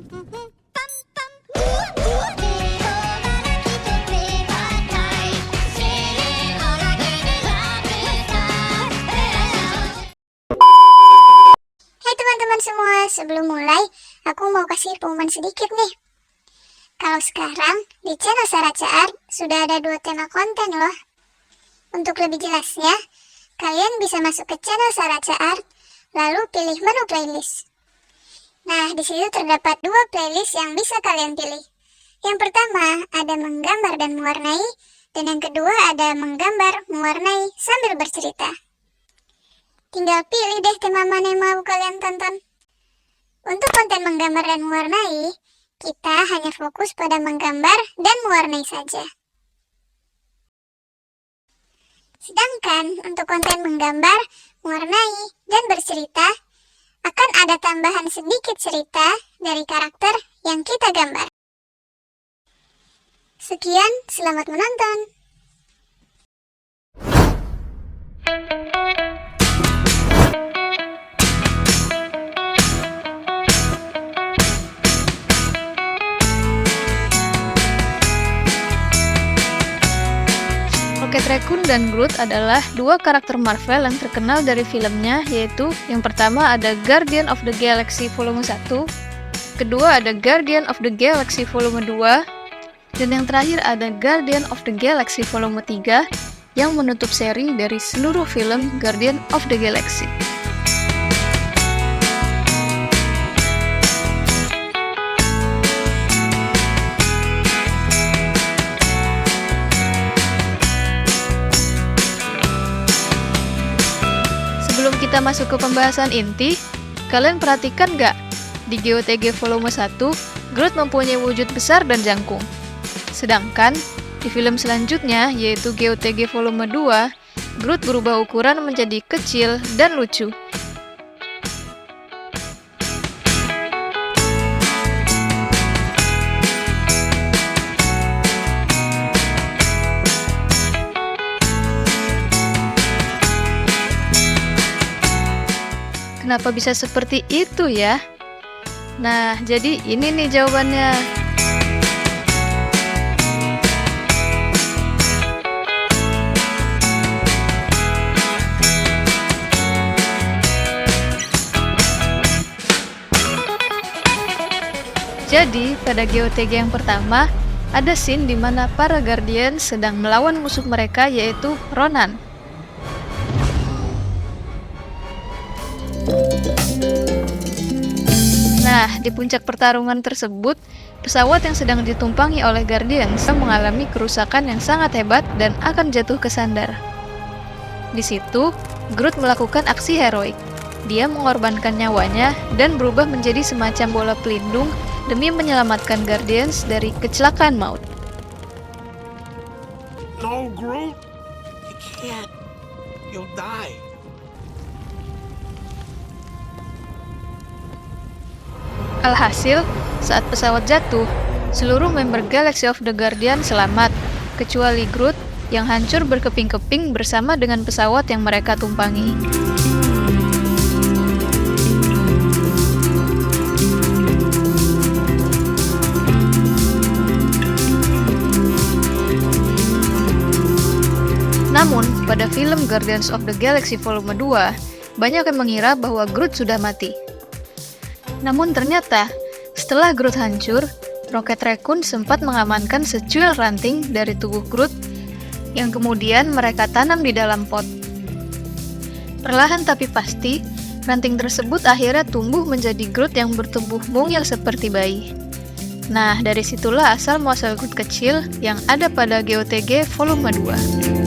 Hai teman-teman semua, sebelum mulai, aku mau kasih pengumuman sedikit nih. Kalau sekarang, di channel Saraca Art sudah ada 2 tema konten loh. Untuk lebih jelasnya, kalian bisa masuk ke channel Saraca Art, lalu pilih menu playlist. Nah, di situ terdapat 2 playlist yang bisa kalian pilih. Yang pertama, ada menggambar dan mewarnai, dan yang kedua ada menggambar, mewarnai, sambil bercerita. Tinggal pilih deh tema mana yang mau kalian tonton. Untuk konten menggambar dan mewarnai, kita hanya fokus pada menggambar dan mewarnai saja. Sedangkan untuk konten menggambar, mewarnai, dan bercerita, akan ada tambahan sedikit cerita dari karakter yang kita gambar. Sekian, selamat menonton! Rocket Raccoon dan Groot adalah 2 karakter Marvel yang terkenal dari filmnya, yaitu yang pertama ada Guardian of the Galaxy Volume 1, kedua ada Guardian of the Galaxy Volume 2, dan yang terakhir ada Guardian of the Galaxy Volume 3 yang menutup seri dari seluruh film Guardian of the Galaxy. Sebelum kita masuk ke pembahasan inti, kalian perhatikan nggak? Di GOTG volume 1, Groot mempunyai wujud besar dan jangkung. Sedangkan, di film selanjutnya, yaitu GOTG volume 2, Groot berubah ukuran menjadi kecil dan lucu. Kenapa bisa seperti itu ya? Nah, jadi ini nih jawabannya. Jadi, pada GOTG yang pertama, ada scene di mana para Guardians sedang melawan musuh mereka, yaitu Ronan. Nah, di puncak pertarungan tersebut, pesawat yang sedang ditumpangi oleh Guardians mengalami kerusakan yang sangat hebat dan akan jatuh ke sandar. Di situ, Groot melakukan aksi heroik. Dia mengorbankan nyawanya dan berubah menjadi semacam bola pelindung demi menyelamatkan Guardians dari kecelakaan maut. No, Groot, you can't. You'll die. Alhasil, saat pesawat jatuh, seluruh member Galaxy of the Guardian selamat, kecuali Groot yang hancur berkeping-keping bersama dengan pesawat yang mereka tumpangi. Namun, pada film Guardians of the Galaxy Volume 2, banyak yang mengira bahwa Groot sudah mati. Namun ternyata, setelah Groot hancur, Rocket Raccoon sempat mengamankan secuil ranting dari tubuh Groot yang kemudian mereka tanam di dalam pot. Perlahan tapi pasti, ranting tersebut akhirnya tumbuh menjadi Groot yang bertubuh mungil seperti bayi. Nah, dari situlah asal-muasal Groot kecil yang ada pada GOTG Volume 2.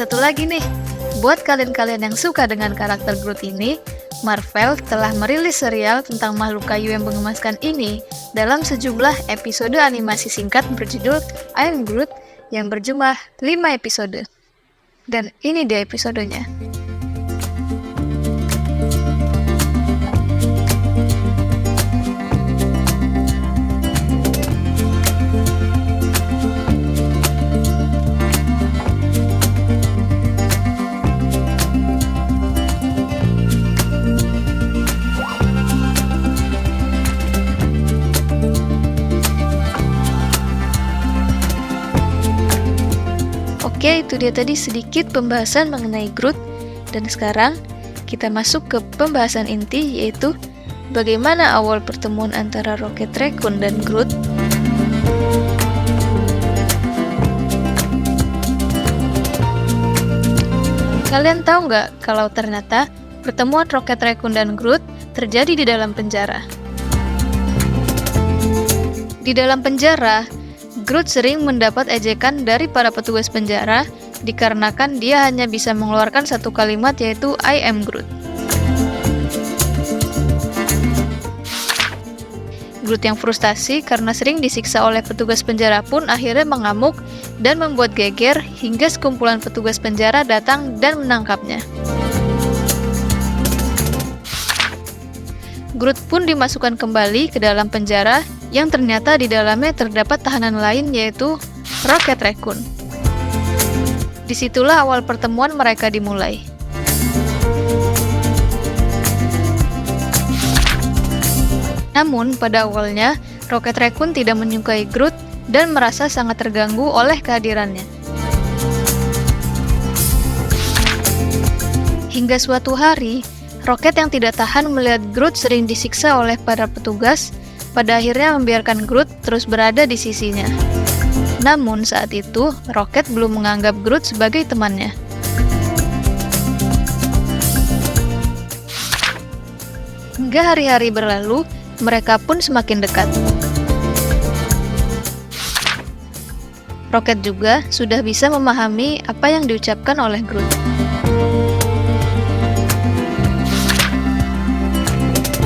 Satu lagi nih, buat kalian-kalian yang suka dengan karakter Groot ini, Marvel telah merilis serial tentang makhluk kayu yang mengemaskan ini dalam sejumlah episode animasi singkat berjudul I Am Groot yang berjumlah 5 episode. Dan ini dia episodenya. Oke, itu dia tadi sedikit pembahasan mengenai Groot. Dan sekarang kita masuk ke pembahasan inti, yaitu bagaimana awal pertemuan antara Rocket Raccoon dan Groot. Kalian tahu nggak kalau ternyata pertemuan Rocket Raccoon dan Groot terjadi di dalam penjara? Di dalam penjara, Groot sering mendapat ejekan dari para petugas penjara dikarenakan dia hanya bisa mengeluarkan satu kalimat, yaitu I am Groot. Groot yang frustasi karena sering disiksa oleh petugas penjara pun akhirnya mengamuk dan membuat geger hingga sekumpulan petugas penjara datang dan menangkapnya. Groot pun dimasukkan kembali ke dalam penjara yang ternyata di dalamnya terdapat tahanan lain, yaitu Rocket Raccoon. Disitulah awal pertemuan mereka dimulai. Namun, pada awalnya, Rocket Raccoon tidak menyukai Groot dan merasa sangat terganggu oleh kehadirannya. Hingga suatu hari, Rocket yang tidak tahan melihat Groot sering disiksa oleh para petugas, pada akhirnya membiarkan Groot terus berada di sisinya. Namun saat itu, Rocket belum menganggap Groot sebagai temannya. Hingga hari-hari berlalu, mereka pun semakin dekat. Rocket juga sudah bisa memahami apa yang diucapkan oleh Groot.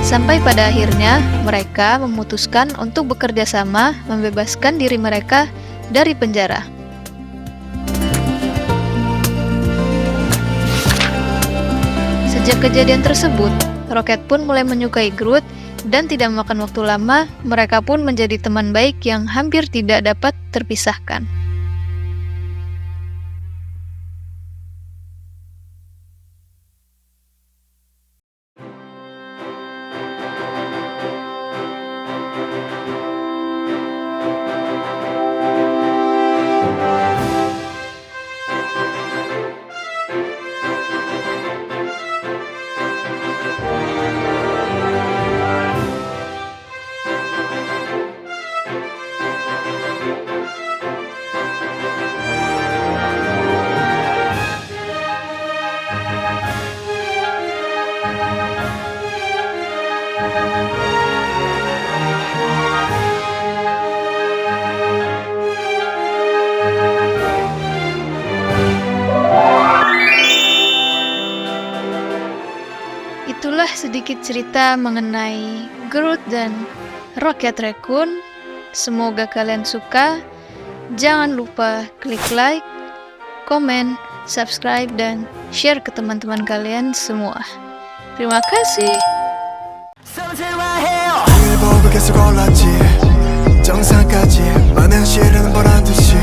Sampai pada akhirnya, mereka memutuskan untuk bekerja sama membebaskan diri mereka dari penjara. Sejak kejadian tersebut, Rocket pun mulai menyukai Groot dan tidak memakan waktu lama, mereka pun menjadi teman baik yang hampir tidak dapat terpisahkan. Itulah sedikit cerita mengenai Groot dan Rocket Raccoon. Semoga kalian suka. Jangan lupa klik like, komen, subscribe, dan share ke teman-teman kalian semua. Terima kasih. 일복을 계속 올랐지 정상까지 많은 실은 보란 듯이